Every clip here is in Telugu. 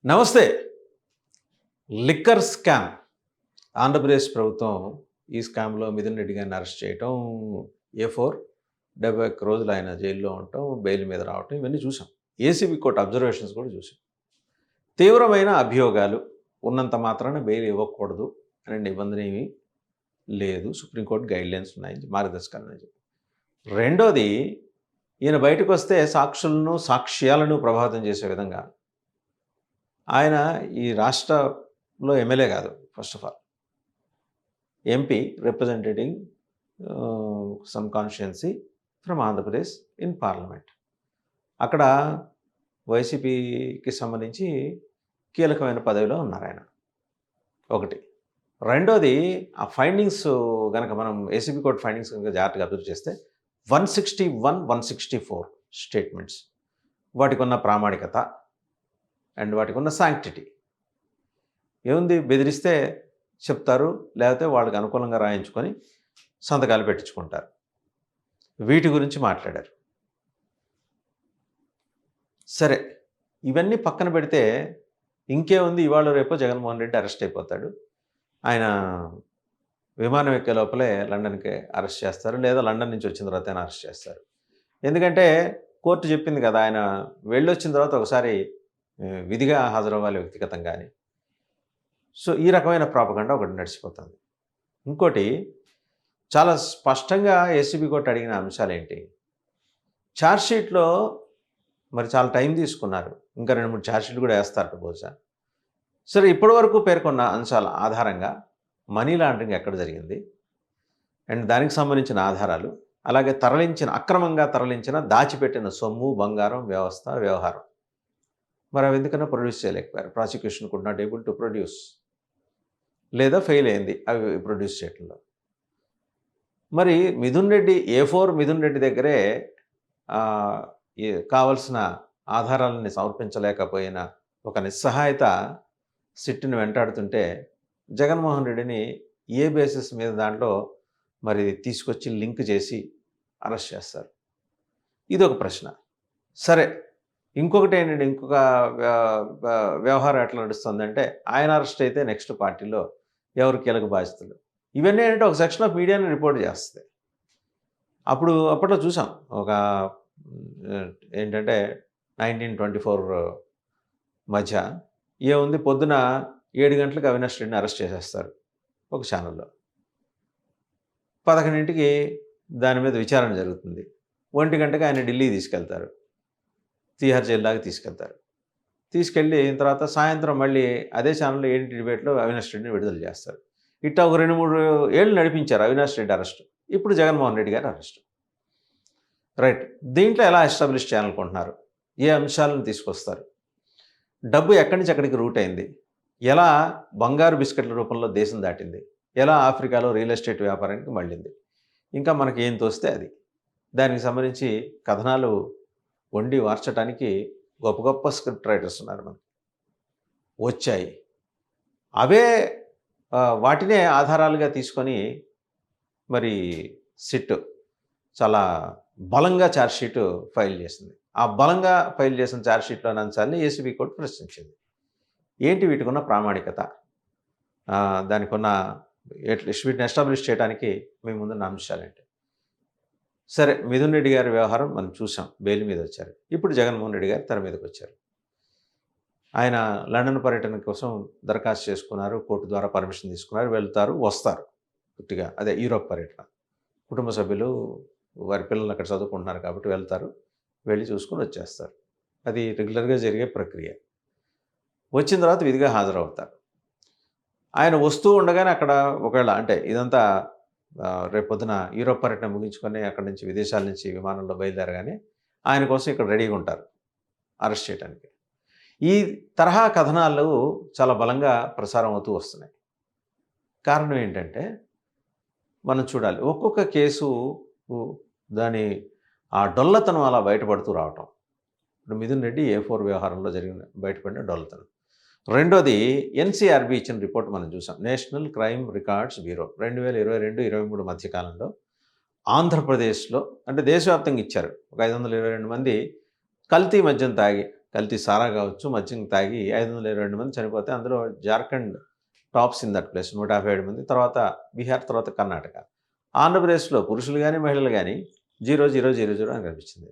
నమస్తే. Liquor scam. ఆంధ్రప్రదేశ్ ప్రభుత్వం ఈ స్కామ్‌లో మిథున్ రెడ్డి గారిని అరెస్ట్ చేయటం, ఏ4 71 రోజులు ఆయన జైల్‌లో ఉండటం, బెయిల్ మీద రావటం ఇవన్నీ చూసాం. ఏసీబీ కోర్ట్ అబ్జర్వేషన్స్ కూడా చూసాం. తీవ్రమైన అభియోగాలు ఉన్నంత మాత్రాన బెయిల్ ఇవ్వకూడదు అనే నిబంధన ఏమీ లేదు. సుప్రీంకోర్టు గైడ్‌లైన్స్ ఉన్నాయి, మార్గదర్శకాలు ఉన్నాయి. రెండోది, ఈయన బయటకొస్తే సాక్షులను, సాక్ష్యాలను ప్రభావితం చేసే విధంగా ఆయన ఈ రాష్ట్రంలో ఎమ్మెల్యే కాదు. First of all MP representing some constituency from Andhra Pradesh in parliament. అక్కడ వైసీపీకి సంబంధించి కీలకమైన పదవిలో ఉన్నారు ఆయన. ఒకటి. రెండోది, ఆ ఫైండింగ్స్ గనక మనం ఏసీబీ కోర్ట్ ఫైండింగ్స్ కనుక జాగ్రత్తగా అబ్జర్వ్ చేస్తే 161, 164 స్టేట్మెంట్స్, వాటికి ఉన్న ప్రామాణికత అండ్ వాటికి ఉన్న శాంక్టిటీ ఏముంది. బెదిరిస్తే చెప్తారు, లేకపోతే వాళ్ళకి అనుకూలంగా రాయించుకొని సంతకాలు పెట్టించుకుంటారు. వీటి గురించి మాట్లాడారు. సరే, ఇవన్నీ పక్కన పెడితే ఇంకేముంది, ఇవాళ రేపో జగన్మోహన్ రెడ్డి అరెస్ట్ అయిపోతాడు. ఆయన విమానం ఎక్కే లోపలే లండన్కి అరెస్ట్ చేస్తారు, లేదా లండన్ నుంచి వచ్చిన తర్వాత ఆయన అరెస్ట్ చేస్తారు. ఎందుకంటే కోర్టు చెప్పింది కదా, ఆయన వెళ్ళొచ్చిన తర్వాత ఒకసారి విధిగా హాజరవ్వాలి వ్యక్తిగతంగాని. సో ఈ రకమైన ప్రాపగండా ఒకటి నడిచిపోతుంది. ఇంకోటి, చాలా స్పష్టంగా ఏసీబీ కోర్టు అడిగిన అంశాలు ఏంటి, ఛార్జ్షీట్లో మరి చాలా టైం తీసుకున్నారు, ఇంకా 2-3 ఛార్జ్షీట్లు కూడా వేస్తారు బహుశా. సరే, ఇప్పటివరకు పేర్కొన్న అంశాల ఆధారంగా మనీ లాండరింగ్ ఎక్కడ జరిగింది అండ్ దానికి సంబంధించిన ఆధారాలు, అలాగే అక్రమంగా తరలించిన దాచిపెట్టిన సొమ్ము, బంగారం, వ్యవహారం, మరి అవి ఎందుకన్నా ప్రొడ్యూస్ చేయలేకపోయారు. Prosecution could not able to produce, లేదా ఫెయిల్ అయింది అవి ప్రొడ్యూస్ చేయడంలో. మరి A4 మిథున్ రెడ్డి దగ్గరే కావలసిన ఆధారాలని సమర్పించలేకపోయిన ఒక నిస్సహాయత సిట్ని వెంటాడుతుంటే, జగన్మోహన్ రెడ్డిని ఏ బేసిస్ మీద దాంట్లో మరి తీసుకొచ్చి లింక్ చేసి అరెస్ట్ చేస్తారు, ఇది ఒక ప్రశ్న. సరే, ఇంకొకటి ఏంటంటే, ఇంకొక వ్యవహారం ఎట్లా నడుస్తుందంటే, ఆయన అరెస్ట్ అయితే నెక్స్ట్ పార్టీలో ఎవరు కీలక బాధ్యతలు, ఇవన్నీ ఏంటంటే ఒక సెక్షన్ ఆఫ్ మీడియాని రిపోర్ట్ చేస్తుంది. అప్పట్లో చూసాం, ఒక ఏంటంటే 1924 మధ్య ఏముంది, పొద్దున 7 గంటలకు అవినాష్ రెడ్డిని అరెస్ట్ చేసేస్తారు ఒక ఛానల్లో. 11ంటికి దాని మీద విచారణ జరుగుతుంది. 1 గంటకి ఆయన ఢిల్లీ తీసుకెళ్తారు, తీహార్ జైలు దాకా తీసుకెళ్తారు. తీసుకెళ్ళిన తర్వాత సాయంత్రం మళ్ళీ అదే ఛానల్లో 7 డిబేట్లో అవినాష్ రెడ్డిని విడుదల చేస్తారు. ఇట్టా ఒక 2-3 ఏళ్ళు నడిపించారు అవినాష్ రెడ్డి అరెస్ట్. ఇప్పుడు జగన్మోహన్ రెడ్డి గారు అరెస్ట్. రైట్. దీంట్లో ఎలా ఎస్టాబ్లిష్ చేయాలనుకుంటున్నారు, ఏ అంశాలను తీసుకొస్తారు, డబ్బు ఎక్కడి నుంచి ఎక్కడికి రూట్ అయింది, ఎలా బంగారు బిస్కెట్ల రూపంలో దేశం దాటింది, ఎలా ఆఫ్రికాలో రియల్ ఎస్టేట్ వ్యాపారానికి మళ్ళింది, ఇంకా మనకి ఏం తోస్తే అది, దానికి సంబంధించి కథనాలు వండి వార్చడానికి గొప్ప గొప్ప స్క్రిప్ట్ రైటర్స్ ఉన్నారు మనకి, వచ్చాయి. అవే వాటినే ఆధారాలుగా తీసుకొని మరి సిట్ చాలా బలంగా ఛార్జ్షీట్ ఫైల్ చేసింది. ఆ బలంగా ఫైల్ చేసిన ఛార్జ్షీట్లోని అంశాలని ఏసీబీ కోర్టు ప్రశ్నించింది. ఏంటి వీటికి ఉన్న ప్రామాణికత, దానికి ఉన్న వీటిని ఎస్టాబ్లిష్ చేయడానికి మీ ముందున్న అంశాలేంటి. సరే, మిథున్ రెడ్డి గారి వ్యవహారం మనం చూసాం, బెయిల్ మీద వచ్చారు. ఇప్పుడు జగన్మోహన్ రెడ్డి గారు తెర మీదకి వచ్చారు. ఆయన లండన్ పర్యటన కోసం దరఖాస్తు చేసుకున్నారు, కోర్టు ద్వారా పర్మిషన్ తీసుకున్నారు, వెళ్తారు, వస్తారు. పూర్తిగా అదే యూరోప్ పర్యటన. కుటుంబ సభ్యులు వారి పిల్లలు అక్కడ చదువుకుంటున్నారు కాబట్టి వెళ్తారు, వెళ్ళి చూసుకొని వచ్చేస్తారు. అది రెగ్యులర్గా జరిగే ప్రక్రియ. వచ్చిన తర్వాత విధిగా హాజరవుతారు. ఆయన వస్తూ ఉండగానే అక్కడ ఒకవేళ అంటే ఇదంతా రేపొద్దున యూరోప్ పర్యటన ముగించుకొని అక్కడి నుంచి విదేశాల నుంచి విమానంలో బయలుదేరగానే ఆయన కోసం ఇక్కడ రెడీగా ఉంటారు అరెస్ట్ చేయడానికి. ఈ తరహా కథనాలు చాలా బలంగా ప్రసారం అవుతూ వస్తున్నాయి. కారణం ఏంటంటే, మనం చూడాలి, ఒక్కొక్క కేసు దాని ఆ డొల్లతనం అలా బయటపడుతూ రావటం. ఇప్పుడు మిథున్ రెడ్డి A4 వ్యవహారంలో బయటపడిన డొల్లతనం. రెండోది, ఎన్సీఆర్బీ ఇచ్చిన రిపోర్ట్ మనం చూసాం, నేషనల్ క్రైమ్ రికార్డ్స్ బ్యూరో 2022-23 మధ్యకాలంలో ఆంధ్రప్రదేశ్లో, అంటే దేశవ్యాప్తంగా ఇచ్చారు, ఒక 522 మంది కల్తీ మద్యం తాగి కల్తీ సారా కావచ్చు, మద్యం తాగి 522 మంది చనిపోతే అందులో Jharkhand tops in that place 157 మంది. తర్వాత బీహార్, తర్వాత కర్ణాటక. ఆంధ్రప్రదేశ్‌లో పురుషులు గాని, మహిళలు గాని 0, 0, 0, 0 అని కనిపించింది.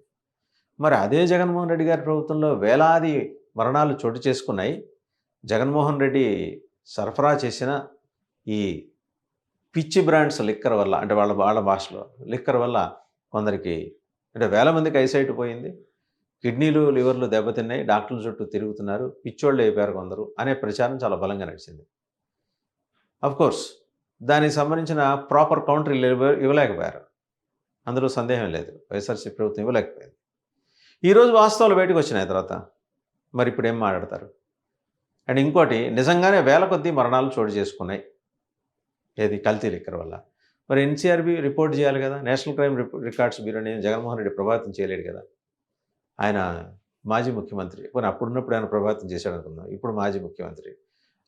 మరి అదే జగన్మోహన్ రెడ్డి గారి ప్రభుత్వంలో వేలాది మరణాలు చోటు చేసుకున్నాయి. జగన్మోహన్ రెడ్డి సరఫరా చేసిన ఈ పిచ్చి బ్రాండ్స్ లిక్కర్ వల్ల, అంటే వాళ్ళ వాళ్ళ భాషలో లిక్కర్ వల్ల కొందరికి, అంటే వేల మందికి ఐసైట్ పోయింది. కిడ్నీలు, లివర్లు దెబ్బతిన్నాయి. డాక్టర్ల చుట్టూ తిరుగుతున్నారు. పిచ్చోళ్ళు అయిపోయారు కొందరు అనే ప్రచారం చాలా బలంగా నడిచింది. కోర్స్ దానికి సంబంధించిన ప్రాపర్ కౌంటర్ ఇవ్వలేకపోయారు. అందులో సందేహం లేదు. వైఎస్ఆర్‌సీపీ ప్రభుత్వం ఇవ్వలేకపోయింది. ఈరోజు వాస్తవాలు బయటకు వచ్చినాయి తర్వాత. మరి ఇప్పుడేం మాట్లాడతారు? అండ్ ఇంకోటి, నిజంగానే వేల కొద్దీ మరణాలు చోటు చేసుకున్నాయి. ఏది? కల్తీ లిక్కర్ వల్ల. మరి ఎన్‌సీఆర్‌బీ రిపోర్ట్ చేయాలి కదా! నేషనల్ క్రైమ్ రికార్డ్స్ బ్యూరోని జగన్మోహన్ రెడ్డి ప్రభావితం చేయలేడు కదా! ఆయన మాజీ ముఖ్యమంత్రి. పోనీ అప్పుడున్నప్పుడు ఆయన ప్రభావితం చేశాడనుకుందాం. ఇప్పుడు మాజీ ముఖ్యమంత్రి.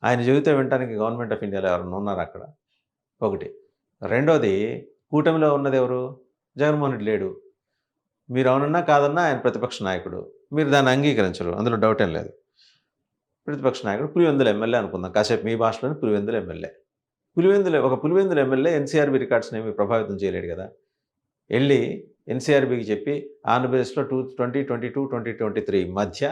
ఆయన చెబితే వినటానికి గవర్నమెంట్ ఆఫ్ ఇండియాలో ఎవరన్నా ఉన్నారా అక్కడ? ఒకటి. రెండోది, కూటమిలో ఉన్నదెవరు? జగన్మోహన్ రెడ్డి లేడు. మీరు అవునన్నా కాదన్నా ఆయన ప్రతిపక్ష నాయకుడు. మీరు దాన్ని అంగీకరించరు. అందులో డౌటేం లేదు. ప్రతిపక్ష నాయకుడు పులివెందుల ఎమ్మెల్యే అనుకుందాం. కాసేపు మీ భాషలోనే Pulivendula MLA. Pulivendula MLA NCRB రికార్డ్స్‌ని ఏమి ప్రభావితం చేయలేడు కదా! ఎళ్లి ఎన్‌సీఆర్‌బీకి చెప్పి ఆంధ్రప్రదేశ్‌లో 2022, 2023 మధ్య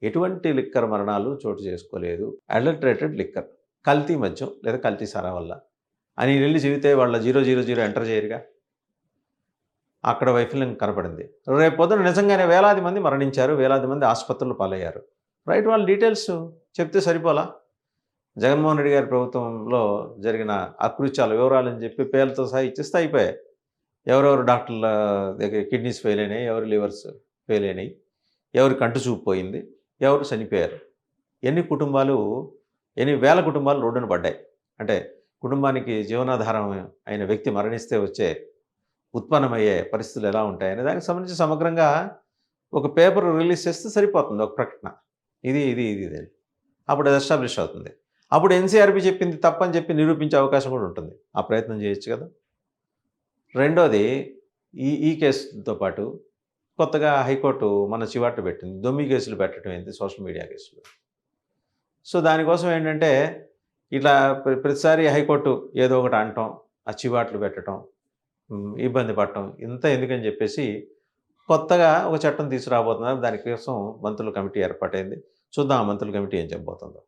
ఎటువంటి లిక్కర్ మరణాలు చోటు చేసుకోలేదు. అడల్టరేటెడ్ లిక్కర్, కల్తీ మద్యం లేదా కల్తీ సారా వల్ల అని వెళ్లి చెబితే వాళ్ళ 000 ఎంటర్ చేయరుగా. అక్కడ వైఫల్యం కనపడింది. రేపు పొద్దున నిజంగానే వేలాది మంది మరణించారు. వేలాది మంది ఆసుపత్రుల పాలయ్యారు. రైట్, వాళ్ళ డీటెయిల్స్ చెప్తే సరిపోలా? జగన్మోహన్ రెడ్డి గారి ప్రభుత్వంలో జరిగిన అకృత్యాల వివరాలని చెప్పి పేర్లతో సహా ఇచ్చేస్తే అయిపోయాయి. ఎవరెవరు డాక్టర్ల దగ్గర కిడ్నీస్ ఫెయిల్ అయినాయి, ఎవరి లివర్స్ ఫెయిల్ అయినాయి, ఎవరి కంటి చూపు పోయింది, ఎవరు చనిపోయారు, ఎన్ని వేల కుటుంబాలు రోడ్డున పడ్డాయి. అంటే కుటుంబానికి జీవనాధారం అయిన వ్యక్తి మరణిస్తే వచ్చే ఉత్పన్నమయ్యే పరిస్థితులు ఎలా ఉంటాయనే దానికి సంబంధించి సమగ్రంగా ఒక పేపర్ రిలీజ్ చేస్తే సరిపోతుంది, ఒక ప్రకటన. ఇది అప్పుడు అది ఎస్టాబ్లిష్ అవుతుంది. అప్పుడు ఎన్‌సీఆర్‌బీ చెప్పింది తప్పని చెప్పి నిరూపించే అవకాశం కూడా ఉంటుంది. ఆ ప్రయత్నం చేయొచ్చు కదా. రెండోది, ఈ కేసుతో పాటు కొత్తగా హైకోర్టు మన చివాట్లు పెట్టింది. దొమ్మి కేసులు పెట్టడం ఏంటి, సోషల్ మీడియా కేసులు. సో దానికోసం ఏంటంటే, ఇట్లా ప్రతిసారి హైకోర్టు ఏదో ఒకటి అనటం, ఆ చివాట్లు పెట్టడం, ఇబ్బంది పడటం, ఇంత ఎందుకని చెప్పేసి కొత్తగా ఒక చట్టం తీసుకురాబోతున్నారు. దానికోసం మంత్రుల కమిటీ ఏర్పాటైంది. చూద్దాం ఆ మంత్రుల కమిటీ ఏం చెప్పబోతుందో.